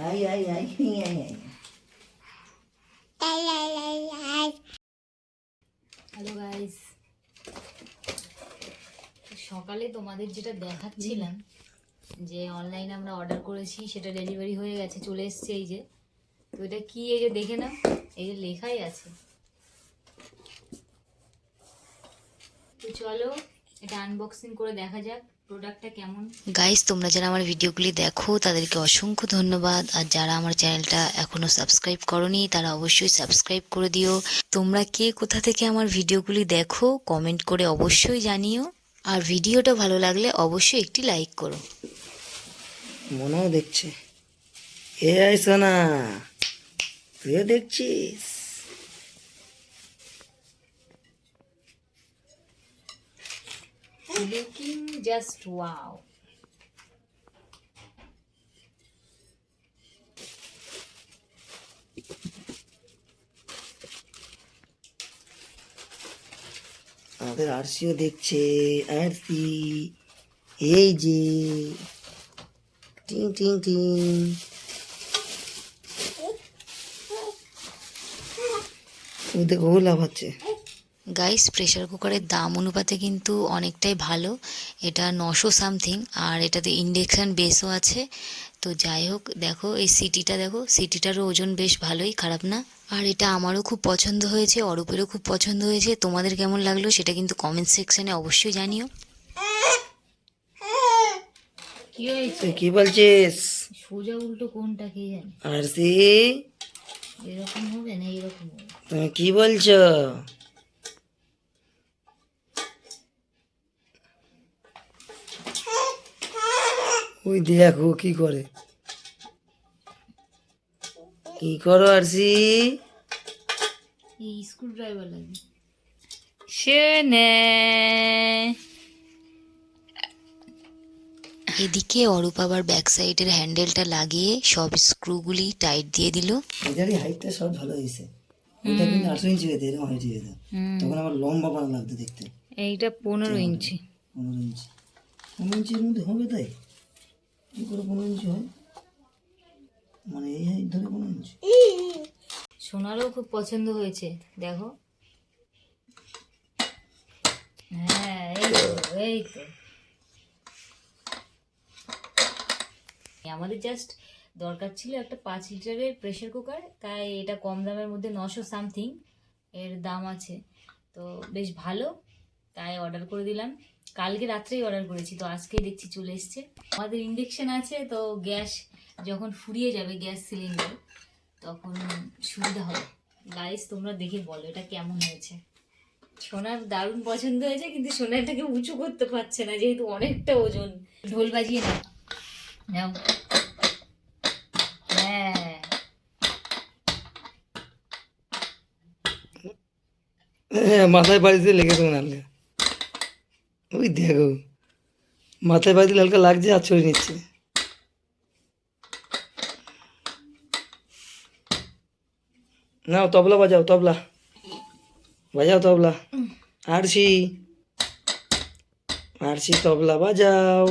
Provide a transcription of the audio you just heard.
I I I I I. Hello guys, সকালে তোমাদের যেটা দেখাচ্ছিলাম যে অনলাইনে আমরা অর্ডার করেছি সেটা ডেলিভারি হয়ে গেছে, চলে এসছে। এই যে, তো এটা কি, এই যে দেখে না, এই যে লেখাই আছে। তো চলো এটা আনবক্সিং করে দেখা যাক প্রোডাক্টটা কেমন। গাইস, তোমরা যারা আমার ভিডিওগুলি দেখো তাদেরকে অসংখ্য ধন্যবাদ, আর যারা আমার চ্যানেলটা এখনো সাবস্ক্রাইব করনি তারা অবশ্যই সাবস্ক্রাইব করে দিও। তোমরা কে কোথা থেকে আমার ভিডিওগুলি দেখো কমেন্ট করে অবশ্যই জানিও, আর ভিডিওটা ভালো লাগলে অবশ্যই একটি লাইক করো। মনেও দেখছে। এ আই সোনা, তুইও দেখছিস? Looking just wow. আমাদের আরসিও দেখছে। আরসি, এই যে টিং টিং টিং। ও দেখো, ও লাফাচ্ছে। গাইস, প্রেশার কুকারের দাম অনুপাতে কিন্তু অনেকটাই ভালো। এটা 900 সামথিং, আর এটাতে ইন্ডাকশান বেসও আছে। তো যাই হোক, দেখো এই সিটিটা, দেখো সিটিটারও ওজন বেশ ভালোই, খারাপ না। আর এটা আমারও খুব পছন্দ হয়েছে, অরূপেরও খুব পছন্দ হয়েছে। তোমাদের কেমন লাগলো সেটা কিন্তু কমেন্ট সেকশনে অবশ্যই জানিও। কি হয়েছে? কি বলছিস? সোজা উল্টো কোনটা কে জানে। আরসি, এরকম হবে না এরকম হবে? তুমি কি বলছো? ওই দেখো কি করে, কি করো আরসি? এই স্ক্রু ড্রাইভার লাগে সে নে। এদিকে অরূপ আবার ব্যাক সাইডের হ্যান্ডেলটা লাগিয়ে সব স্ক্রুগুলি টাইট দিয়ে দিল। এটারই হাইটটা সব ভালো হয়েছে। ওটা কিন্তু 8 ইঞ্চি হয়েছে, এরকম হাইট হয়েছে। তখন আমার লম্বা পানা লাগতো দেখতে। এইটা 15 ইঞ্চি। 15 ইঞ্চি, 15 ইঞ্চির মধ্যে হবে? তাই কি করে 15 ইঞ্চি হয়? মানে এই হাইট ধরে 15 ইঞ্চি। সোনারও খুব পছন্দ হয়েছে, দেখো। হ্যাঁ, এই তো এই তো। আমাদের জাস্ট দরকার ছিল একটা 5 লিটারের প্রেসার কুকার, তাই এটা কম দামের মধ্যে 900 সামথিং এর দাম আছে। তো বেশ ভালো, তাই অর্ডার করে দিলাম। কালকে রাত্রেই অর্ডার করেছি, তো আজকেই দেখছি চলে এসছে। আমাদের ইন্ডাকশান আছে, তো গ্যাস যখন ফুরিয়ে যাবে গ্যাস সিলিন্ডার, তখন সুবিধা হবে। গাইস, তোমরা দেখে বলো এটা কেমন হয়েছে। সোনার দারুণ পছন্দ হয়েছে, কিন্তু সোনাটাকে উঁচু করতে পারছে না যেহেতু অনেকটা ওজন। ঢোল বাজিয়ে নাও, নাও। হ্যাঁ, মাথায় বাড়ি দিয়ে লেগে দেবেন হালকা। ওই দেখো, মাথায় বাড়ি দিলে হালকা লাগছে আর ছড়িয়ে নিচ্ছে। নাও তবলা বাজাও, তবলা বাজাও, তবলা। আরসি, আরসি তবলা বাজাও।